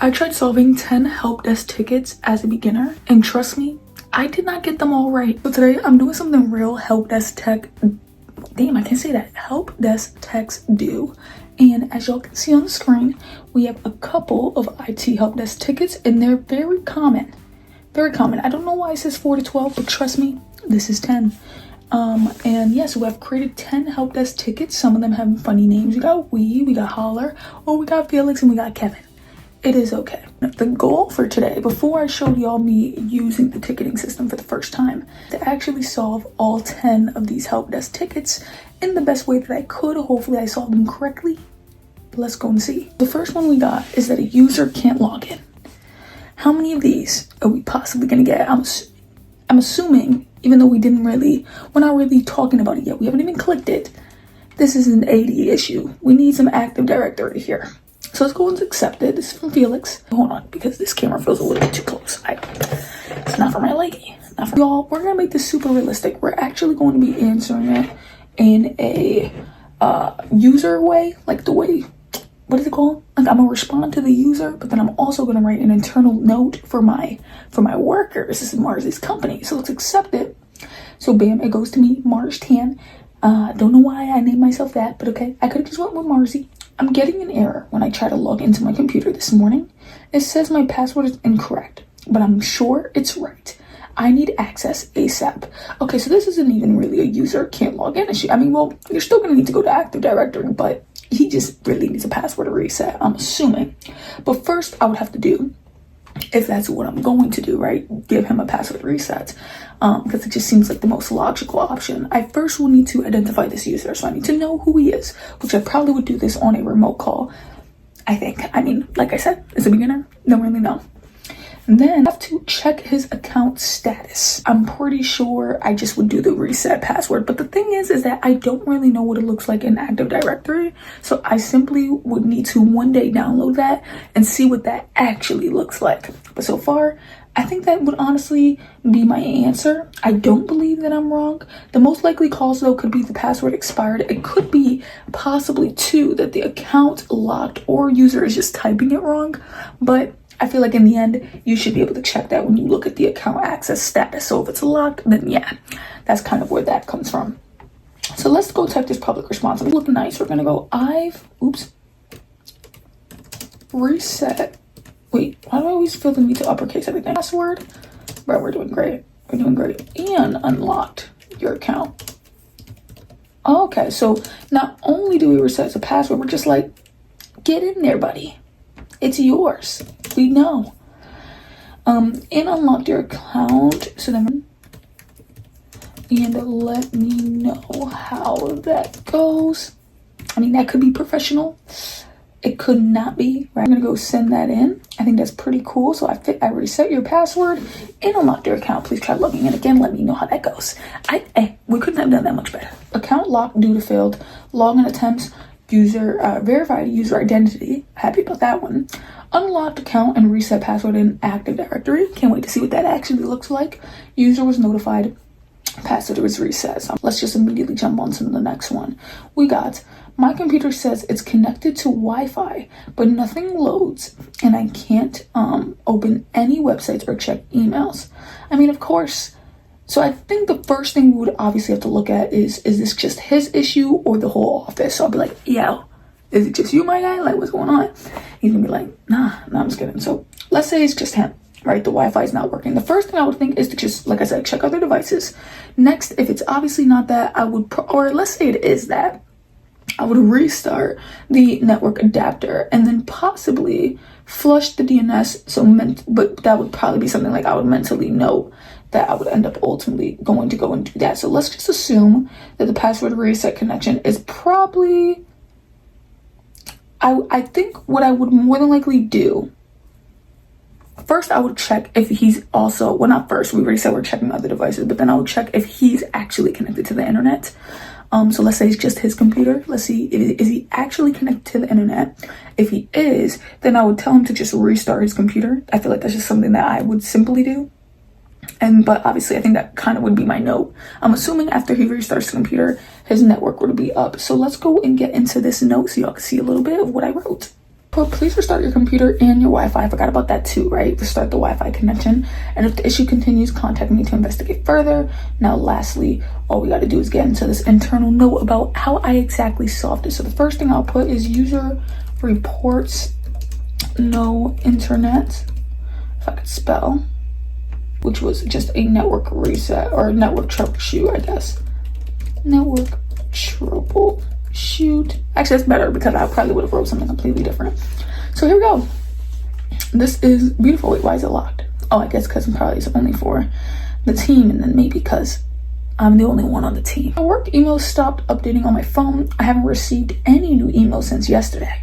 I tried solving 10 help desk tickets as a beginner, and trust me, I did not get them all right. So today I'm doing something real help desk tech, damn, I can't say that, help desk techs do. And as y'all can see on the screen, we have a couple of IT help desk tickets, and they're very common. Very common. I don't know why it says 4 to 12, but trust me, this is 10. And yes, we have created 10 help desk tickets. Some of them have funny names. We got we got Holler, or we got Felix, and we got Kevin. It is okay. The goal for today, before I showed y'all me using the ticketing system for the first time, to actually solve all 10 of these help desk tickets in the best way that I could. Hopefully I solved them correctly. Let's go and see. The first one we got is that a user can't log in. How many of these are we possibly gonna get? I'm assuming, even though we're not really talking about it yet, we haven't even clicked it, this is an AD issue. We need some Active Directory here. So let's go and accept it. This is from Felix. Hold on, because this camera feels a little bit too close. It's not for my liking. Not for y'all. We're gonna make this super realistic. We're actually going to be answering it in a user way, like the way, what is it called? Like I'm gonna respond to the user, but then I'm also gonna write an internal note for my workers. This is Marzi's company. So let's accept it. So bam, it goes to me, Marz Tan. Don't know why I named myself that, but okay. I could have just went with Marzi. I'm getting an error when I try to log into my computer this morning. It says my password is incorrect, but I'm sure it's right. I need access ASAP. Okay, so this isn't even really a user can't log in issue. I mean, well, you're still gonna need to go to Active Directory, but he just really needs a password reset, I'm assuming. But first I would have to do, if that's what I'm going to do, right, give him a password reset, because it just seems like the most logical option. I first will need to identify this user, so I need to know who he is, which I probably would do this on a remote call, I think. I mean, like I said, as a beginner, don't really know. And then I have to check his account status. I'm pretty sure I just would do the reset password, but the thing is that I don't really know what it looks like in Active Directory, so I simply would need to one day download that and see what that actually looks like. But so far, I think that would honestly be my answer. I don't believe that I'm wrong. The most likely cause though could be the password expired. It could be possibly too that the account locked or user is just typing it wrong, but I feel like in the end, you should be able to check that when you look at the account access status. So if it's locked, then yeah, that's kind of where that comes from. So let's go check this public response. It'll look nice. We're gonna go reset. Wait, why do I always feel the need to uppercase everything? Password? Bro, we're doing great. We're doing great. And unlocked your account. Okay, so not only do we reset the password, we're just like, get in there, buddy. It's yours. We know. And unlock your account. So then, and let me know how that goes. I mean, that could be professional. It could not be. Right? I'm gonna go send that in. I think that's pretty cool. So I reset your password and unlocked your account. Please try logging in again. Let me know how that goes. We couldn't have done that much better. Account locked due to failed login attempts. User verified user identity. Happy about that one. Unlocked account and reset password in Active Directory. Can't wait to see what that actually looks like. User was notified. Password was reset. So let's just immediately jump on to the next one. We got, my computer says it's connected to Wi-Fi, but nothing loads, and I can't open any websites or check emails. I mean, of course. So I think the first thing we would obviously have to look at is this just his issue or the whole office? So I'll be like, yo, is it just you, my guy? Like, what's going on? He's gonna be like, nah, I'm just kidding. So let's say it's just him, right? The Wi-Fi is not working. The first thing I would think is to just, like I said, check other devices. Next, if it's obviously not that, I would, or let's say it is that, I would restart the network adapter and then possibly flush the DNS. But that would probably be something like I would mentally know that I would end up ultimately going to go and do that. So let's just assume that the password reset connection is probably, I think what I would more than likely do, first I would check if he's also, well not first, we already said we're checking other devices, but then I would check if he's actually connected to the internet. So let's say it's just his computer. Let's see, is he actually connected to the internet? If he is, then I would tell him to just restart his computer. I feel like that's just something that I would simply do. But obviously I think that kind of would be my note. I'm assuming after he restarts the computer, his network would be up. So let's go and get into this note so y'all can see a little bit of what I wrote. put please restart your computer and your Wi-Fi. I forgot about that too, right? Restart the Wi-Fi connection. And if the issue continues, contact me to investigate further. Now, lastly, all we got to do is get into this internal note about how I exactly solved it. So the first thing I'll put is user reports no internet, if I could spell, which was just a network reset or network troubleshoot, I guess. Network troubleshoot. Actually, that's better because I probably would have wrote something completely different. So here we go. This is beautiful. Wait, why is it locked? Oh, I guess because probably it's only for the team, and then maybe because I'm the only one on the team. My work email stopped updating on my phone. I haven't received any new emails since yesterday.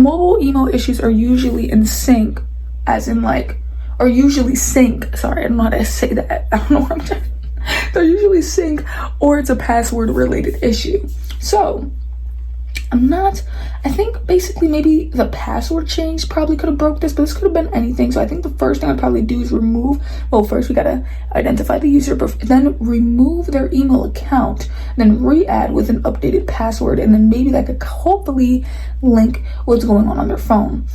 Mobile email issues are usually in sync, as in like, or usually sync. Sorry, I don't know how to say that. I don't know what I'm trying. They're usually sync, or it's a password related issue. So I think basically maybe the password change probably could have broke this, but this could have been anything. So I think the first thing I'd probably do is first we gotta identify the user, but then remove their email account, then re-add with an updated password, and then maybe that could hopefully link what's going on their phone.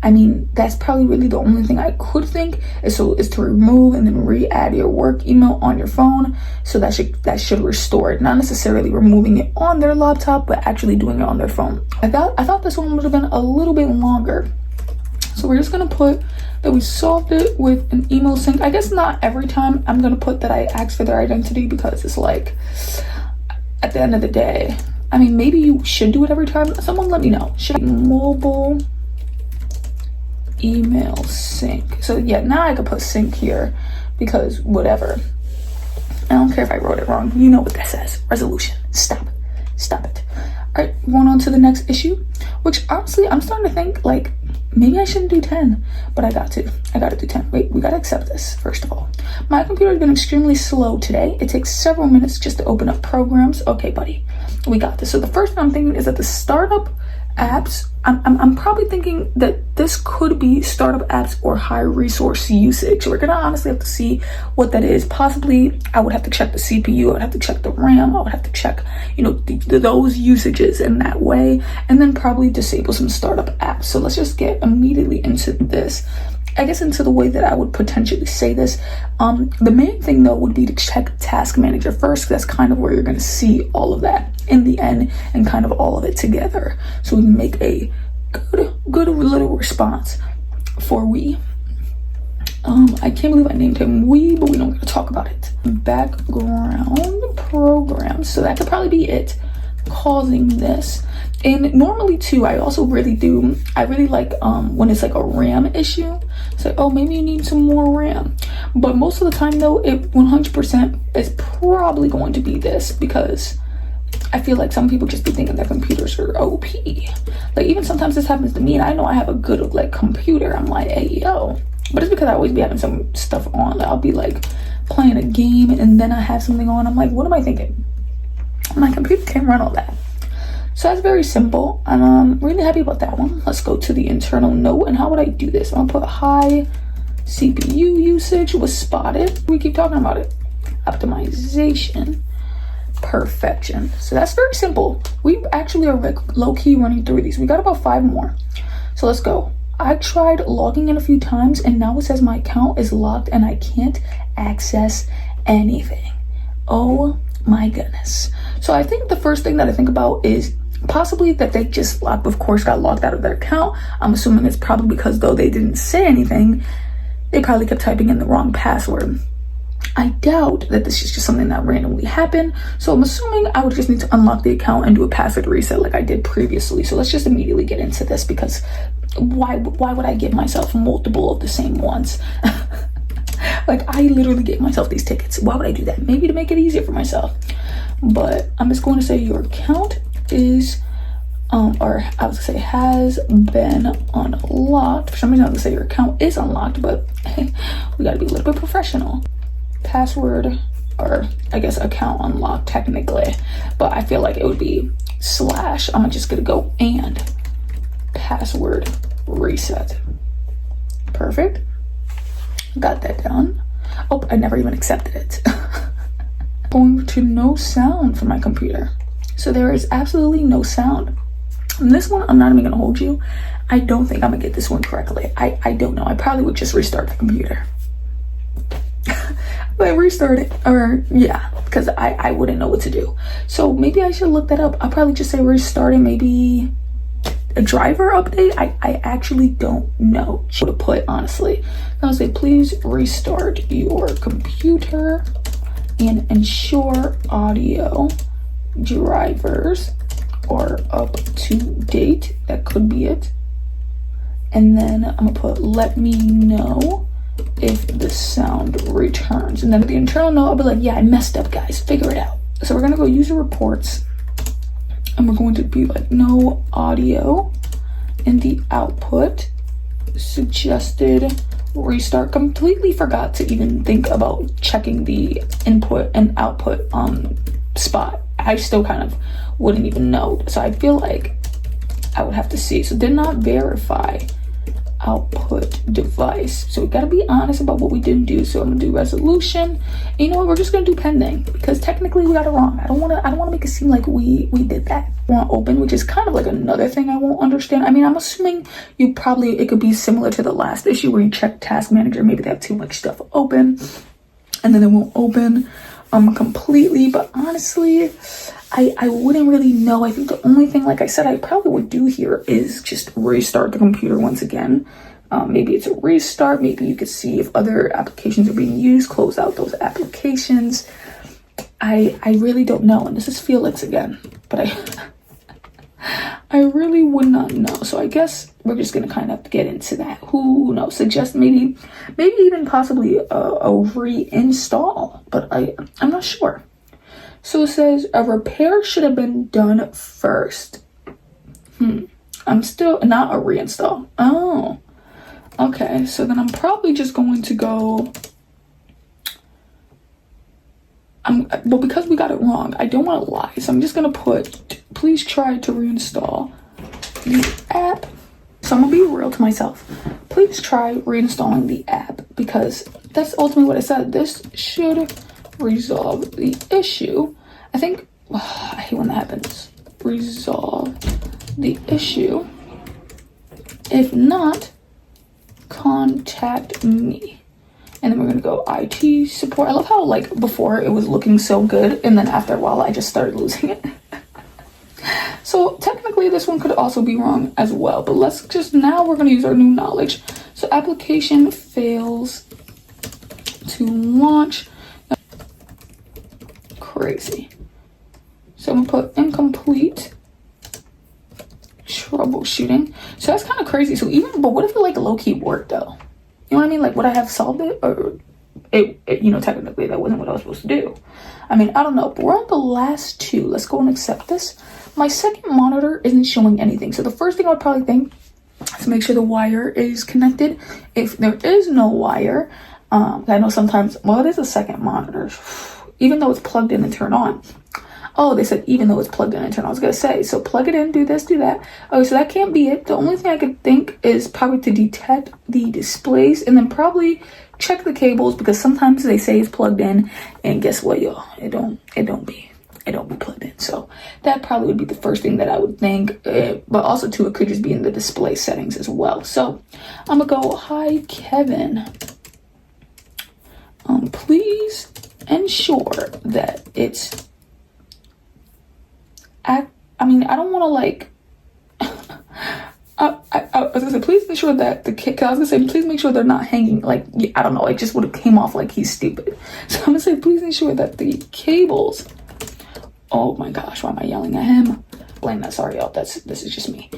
I mean, that's probably really the only thing I could think is to remove and then re-add your work email on your phone. So that should restore it. Not necessarily removing it on their laptop, but actually doing it on their phone. I thought this one would have been a little bit longer. So we're just gonna put that we solved it with an email sync. I guess not every time I'm gonna put that I asked for their identity, because it's like, at the end of the day, I mean, maybe you should do it every time. Someone let me know. Mobile email sync. So yeah, now I could put sync here because whatever. I don't care if I wrote it wrong. You know what that says. Resolution. Stop it. All right, going on to the next issue, which honestly I'm starting to think like maybe I shouldn't do 10, but I gotta do 10. Wait, we gotta accept this first of all. My computer has been extremely slow today. It takes several minutes just to open up programs. Okay, buddy, we got this. So the first thing I'm thinking is that the startup apps, I'm probably thinking that this could be startup apps or high resource usage. We're gonna honestly have to see what that is. Possibly I would have to check the CPU, I would have to check the RAM, I would have to check, those usages in that way, and then probably disable some startup apps. So let's just get immediately into this. I guess into the way that I would potentially say this. The main thing though would be to check Task Manager first, because that's kind of where you're going to see all of that in the end and kind of all of it together. So we can make a good little response for we. I can't believe I named him we, but we don't get to talk about it. Background programs. So that could probably be it causing this. And normally too, I really like when it's like a RAM issue. It's like, oh, maybe you need some more RAM. But most of the time though, it 100% is probably going to be this, because I feel like some people just be thinking their computers are OP. Like even sometimes this happens to me, and I know I have a good like computer. I'm like, hey yo. But it's because I always be having some stuff on. Like, I'll be like playing a game and then I have something on. I'm like, what am I thinking? My computer can't run all that. So that's very simple. I'm really happy about that one. Let's go to the internal note. And how would I do this? I'm gonna put high CPU usage was spotted. We keep talking about it. Optimization. Perfection. So that's very simple. We actually are low-key running through these. We got about 5 more. So let's go. I tried logging in a few times and now it says my account is locked and I can't access anything. Oh my goodness. So I think the first thing that I think about is possibly that they just got locked out of their account. I'm assuming it's probably because though they didn't say anything, they probably kept typing in the wrong password. I doubt that this is just something that randomly happened. So I'm assuming I would just need to unlock the account and do a password reset like I did previously. So let's just immediately get into this, because why would I give myself multiple of the same ones? Like I literally gave myself these tickets. Why would I do that? Maybe to make it easier for myself. But I'm just going to say your account is or I was gonna say has been unlocked. For some reason I was gonna say your account is unlocked, but hey, we gotta be a little bit professional. Password, or I guess account unlocked technically, but I feel like it would be / I'm just gonna go and password reset. Perfect. Got that done. Oh, I never even accepted it. Going to no sound from my computer. So there is absolutely no sound. And this one, I'm not even gonna hold you. I don't think I'm gonna get this one correctly. I don't know. I probably would just restart the computer. Like restart it, or yeah, because I wouldn't know what to do. So maybe I should look that up. I'll probably just say restart it, maybe a driver update. I actually don't know what to put, honestly. I'll say please restart your computer and ensure audio drivers are up to date. That could be it. And then I'm gonna put let me know if the sound returns. And then the internal note, I'll be like, yeah, I messed up, guys, figure it out. So we're gonna go user reports, and we're going to be like no audio in the output, suggested restart. Completely forgot to even think about checking the input and output spot. I still kind of wouldn't even know, so I feel like I would have to see. So did not verify output device. So we got to be honest about what we didn't do. So I'm gonna do resolution. And you know what, we're just gonna do pending, because technically we got it wrong. I don't want to make it seem like we did that. We want open, which is kind of like another thing I won't understand. I mean, I'm assuming it could be similar to the last issue where you check task manager, maybe they have too much stuff open and then it won't open completely. But honestly, I wouldn't really know. I think the only thing, like I said, I probably would do here is just restart the computer once again. Maybe it's a restart. Maybe you could see if other applications are being used, close out those applications. I really don't know. And this is Felix again, but I really would not know. So I guess we're just gonna kind of get into that. Who knows? Suggest maybe even possibly a reinstall, but I'm not sure. So it says a repair should have been done first. I'm still not a reinstall. Oh, okay. So then I'm probably just going to go. Well, because we got it wrong, I don't want to lie. So I'm just gonna put, please try to reinstall the app. So I'm gonna be real to myself. Please try reinstalling the app, because that's ultimately what I said. This should resolve the issue. I think, I hate when that happens. Resolve the issue. If not, contact me. And then we're gonna go IT support. I love how like before it was looking so good, and then after a while I just started losing it. So technically this one could also be wrong as well, but now we're gonna use our new knowledge. So application fails to launch. Crazy. So I'm gonna put incomplete troubleshooting. So that's kind of crazy. So but what if it like low-key worked though? You know what I mean? Like, would I have solved it? Or it technically that wasn't what I was supposed to do. I mean, I don't know, but we're on the last two. Let's go and accept this. My second monitor isn't showing anything. So the first thing I would probably think is make sure the wire is connected. If there is no wire, I know sometimes, well, it is a second monitor, even though it's plugged in and turned on. Oh, they said even though it's plugged in and turned on. I was gonna say, so plug it in, do this, do that. Okay, so that can't be it. The only thing I could think is probably to detect the displays and then probably check the cables, because sometimes they say it's plugged in, and guess what, y'all? It don't be plugged in. So that probably would be the first thing that I would think. But also too, it could just be in the display settings as well. So I'm gonna go, hi Kevin. Please ensure that it's I mean, I don't want to like. I was gonna say, please make sure that I was gonna say, please make sure they're not hanging. Like, I don't know. It just would have came off like he's stupid. So I'm gonna say, please ensure that the cables. Oh my gosh, why am I yelling at him? Blame that. Sorry, y'all. This is just me.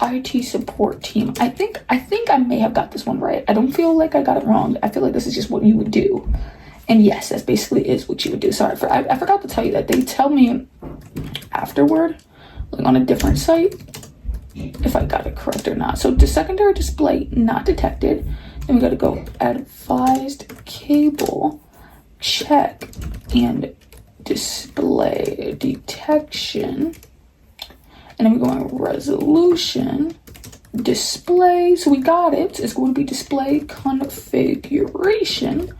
IT support team. I think I may have got this one right. I don't feel like I got it wrong. I feel like this is just what you would do. And yes, that basically is what you would do. Sorry, I forgot to tell you that. They tell me afterward, like on a different site, if I got it correct or not. So the secondary display not detected. Then we got to go advised cable check and display detection. And then we're going resolution display. So we got it. It's going to be display configuration.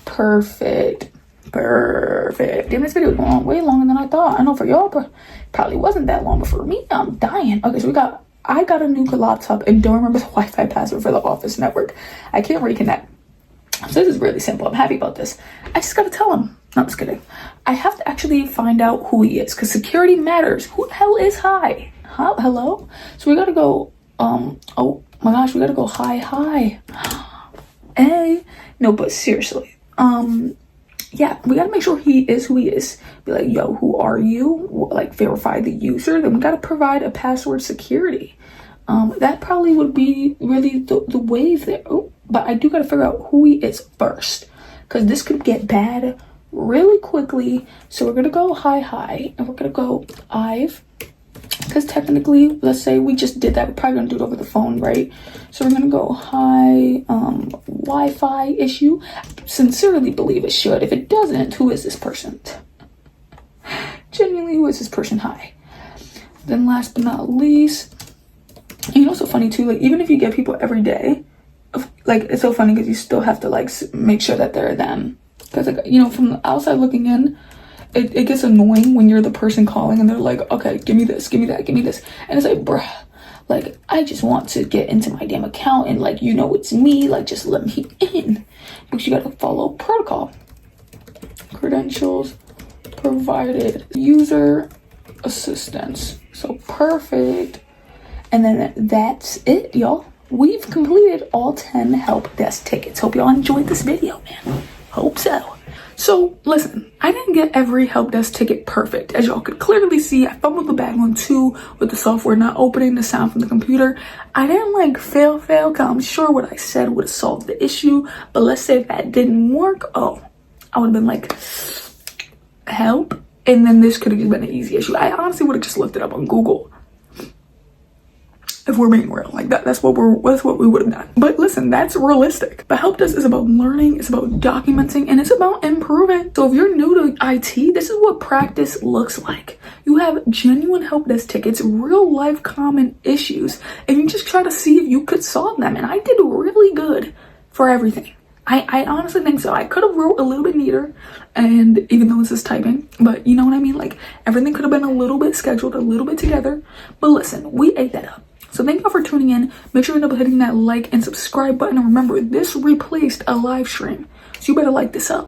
Perfect. Damn, this video is way longer than I thought. I know for y'all, but probably wasn't that long, but for me, I'm dying. Okay, so we got I got a new laptop and don't remember the Wi-Fi password for the office network. I can't reconnect. So this is really simple. I'm happy about this. I just gotta tell him. No, I'm just kidding. I have to actually find out who he is because security matters. Who the hell is Hi? Huh? Hello? So we gotta go, oh my gosh, we gotta go hi. Hey. No, but seriously, yeah, we gotta make sure he is who he is. Be like, yo, who are you? Like, verify the user. Then we gotta provide a password security. That probably would be really the wave there. Oh, but I do gotta figure out who he is first, because this could get bad really quickly. So we're gonna go hi, and we're gonna go Ive, because technically, let's say we just did that. We're probably gonna do it over the phone, right? So we're gonna go hi, Wi-Fi issue. Sincerely believe it should. If it doesn't, who is this person? Genuinely, who is this person? Hi. Then last but not least, you know, so funny too, like even if you get people every day, like it's so funny because you still have to like make sure that they're them, because like, you know, from the outside looking in, it gets annoying when you're the person calling and they're like, okay, give me this, give me that, give me this, and it's like, bruh, like I just want to get into my damn account and like, you know, it's me, like just let me in, because you gotta follow protocol. Credentials provided, user assistance. So perfect. And then that's it, y'all. We've completed all 10 help desk tickets. Hope y'all enjoyed this video, man. Hope so. So listen, I didn't get every help desk ticket perfect. As y'all could clearly see, I fumbled the bag on 2 with the software not opening, the sound from the computer. I didn't like fail, cause I'm sure what I said would have solved the issue. But let's say that didn't work. Oh, I would have been like, help. And then this could have just been an easy issue. I honestly would have just looked it up on Google. If we're being real, like that's what we would have done. But listen, that's realistic. The help desk is about learning, it's about documenting, and it's about improving. So if you're new to IT, this is what practice looks like. You have genuine help desk tickets, real life common issues, and you just try to see if you could solve them. And I did really good for everything. I honestly think so. I could have wrote a little bit neater, and even though this is typing, but you know what I mean? Like everything could have been a little bit scheduled, a little bit together. But listen, we ate that up. So thank you all for tuning in. Make sure you end up hitting that like and subscribe button. And remember, this replaced a live stream. So you better like this up.